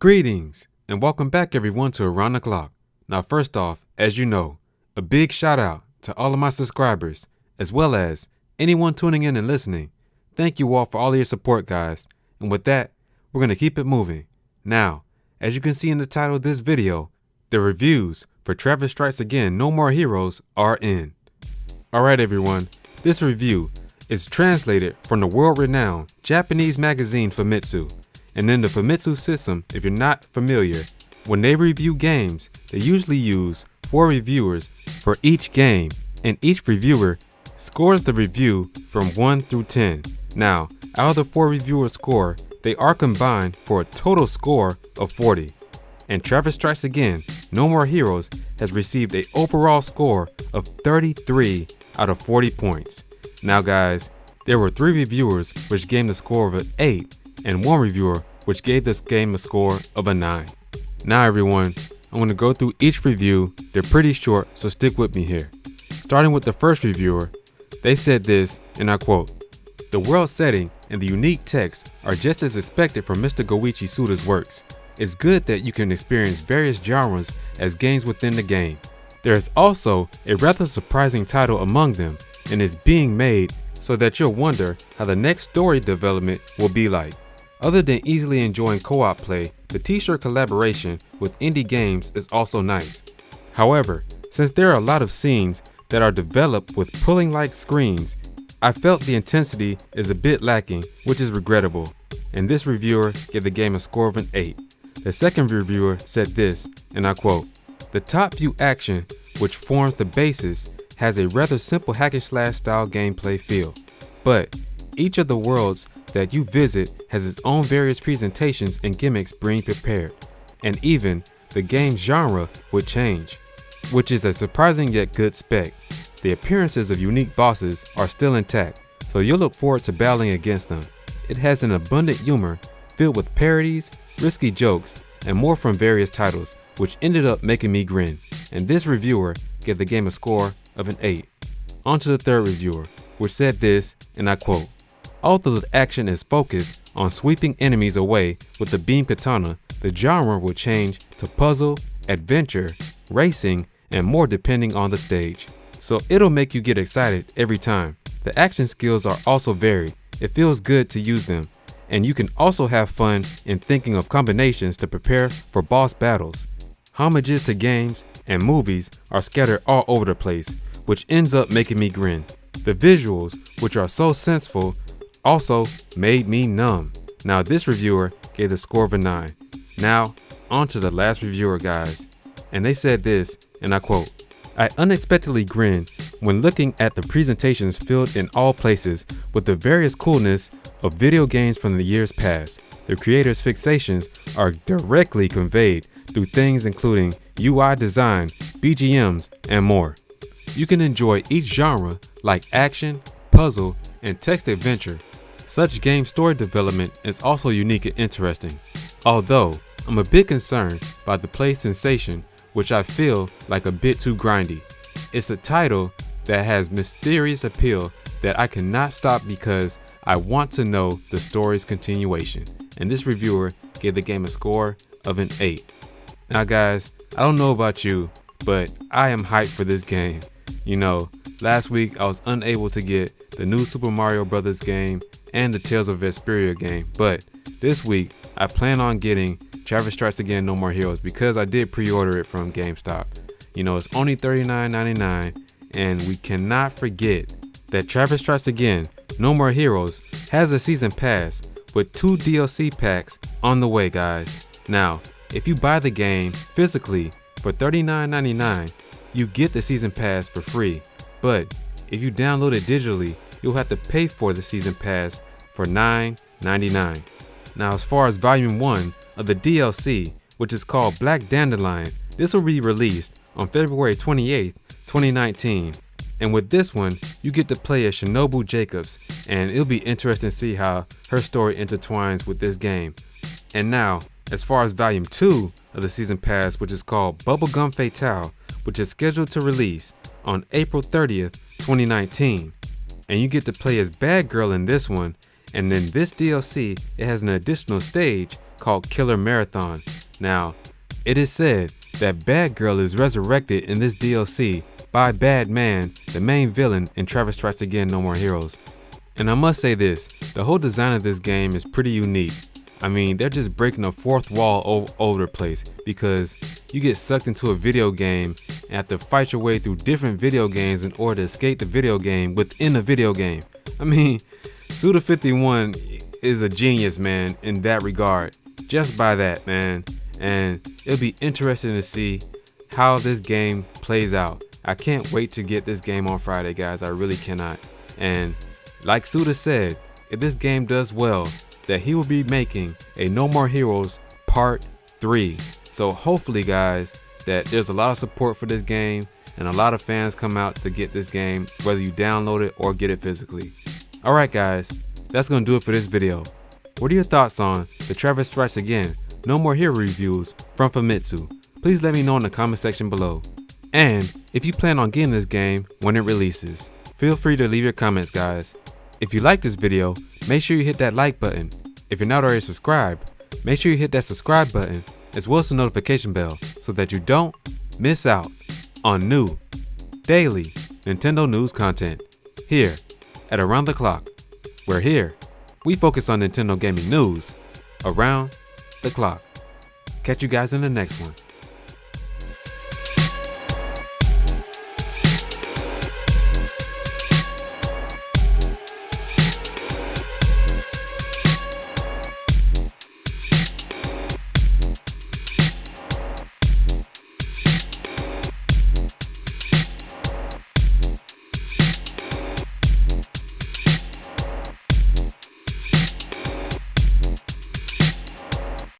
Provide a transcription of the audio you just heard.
Greetings and welcome back everyone to Around the Clock. Now first off, as you know, a big shout out to all of my subscribers, as well as anyone tuning in and listening. Thank you all for all of your support, guys. And with that, we're going to keep it moving. Now, as you can see in the title of this video, the reviews for Travis Strikes Again No More Heroes are in. Alright everyone, this review is translated from the world-renowned Japanese magazine Famitsu. And in the Famitsu system, if you're not familiar, when they review games, they usually use 4 reviewers for each game, and each reviewer scores the review from 1 through 10. Now, out of the 4 reviewers' score, they are combined for a total score of 40. And Travis Strikes Again No More Heroes has received an overall score of 33 out of 40 points. Now guys, there were 3 reviewers which gave the score of an 8, and 1 reviewer which gave this game a score of a 9. Now everyone, I'm going to go through each review. They're pretty short, so stick with me here. Starting with the first reviewer, they said this, and I quote, "The world setting and the unique text are just as expected from Mr. Goichi Suda's works. It's good that you can experience various genres as games within the game. There is also a rather surprising title among them, and it's being made so that you'll wonder how the next story development will be like. Other than easily enjoying co-op play, the t-shirt collaboration with indie games is also nice. However, since there are a lot of scenes that are developed with pulling-like screens, I felt the intensity is a bit lacking, which is regrettable." And this reviewer gave the game a score of an 8. The second reviewer said this, and I quote, "The top view action, which forms the basis, has a rather simple hack and slash style gameplay feel, but each of the worlds that you visit has its own various presentations and gimmicks being prepared, and even the game's genre would change, which is a surprising yet good spec. The appearances of unique bosses are still intact, so you'll look forward to battling against them. It has an abundant humor filled with parodies, risky jokes, and more from various titles, which ended up making me grin." And this reviewer gave the game a score of an 8. On to the third reviewer, which said this, and I quote, "Although the action is focused on sweeping enemies away with the beam katana, the genre will change to puzzle, adventure, racing, and more depending on the stage. So it'll make you get excited every time. The action skills are also varied. It feels good to use them, and you can also have fun in thinking of combinations to prepare for boss battles. Homages to games and movies are scattered all over the place, which ends up making me grin. The visuals, which are so senseful, also made me numb." Now this reviewer gave the score of a 9. Now on to the last reviewer, guys, and they said this, and I quote, "I unexpectedly grinned when looking at the presentations filled in all places with the various coolness of video games from the years past. The creators' fixations are directly conveyed through things including UI design, BGMs, and more. You can enjoy each genre like action, puzzle, and text adventure. Such game story development is also unique and interesting. Although I'm a bit concerned by the play sensation, which I feel like a bit too grindy. It's a title that has mysterious appeal that I cannot stop because I want to know the story's continuation." And this reviewer gave the game a score of an 8. Now guys, I don't know about you, but I am hyped for this game. You know, last week I was unable to get the new Super Mario Bros. Game and the Tales of Vesperia game, but this week I plan on getting Travis Strikes Again No More Heroes because I did pre-order it from GameStop. You know, it's only $39.99, and we cannot forget that Travis Strikes Again No More Heroes has a season pass with 2 DLC packs on the way, guys. Now, if you buy the game physically for $39.99, you get the season pass for free, but if you download it digitally, you'll have to pay for the season pass for $9.99. Now, as far as volume 1 of the DLC, which is called Black Dandelion, this will be released on February 28th, 2019. And with this one, you get to play as Shinobu Jacobs, and it'll be interesting to see how her story intertwines with this game. And now, as far as volume 2 of the season pass, which is called Bubblegum Fatale, which is scheduled to release on April 30th, 2019. And you get to play as Bad Girl in this one, And in this DLC, it has an additional stage called Killer Marathon. Now, it is said that Bad Girl is resurrected in this DLC by Badman, the main villain in Travis Strikes Again No More Heroes. And I must say this, the whole design of this game is pretty unique. I mean, they're just breaking the fourth wall over the place, because you get sucked into a video game and have to fight your way through different video games in order to escape the video game within a video game. I mean, Suda51 is a genius, man, in that regard. Just by that, man. And it'll be interesting to see how this game plays out. I can't wait to get this game on Friday, guys. I really cannot. And like Suda said, if this game does well, that he will be making a No More Heroes Part 3. So hopefully, guys, that there's a lot of support for this game and a lot of fans come out to get this game, whether you download it or get it physically. Alright guys, that's gonna do it for this video. What are your thoughts on the Travis Strikes Again No More Hero reviews from Famitsu? Please let me know in the comment section below. And if you plan on getting this game when it releases, feel free to leave your comments, guys. If you like this video, make sure you hit that like button. If you're not already subscribed, make sure you hit that subscribe button as well as the notification bell so that you don't miss out on new, daily Nintendo news content here at Around the Clock. Where here, we focus on Nintendo gaming news around the clock. Catch you guys in the next one.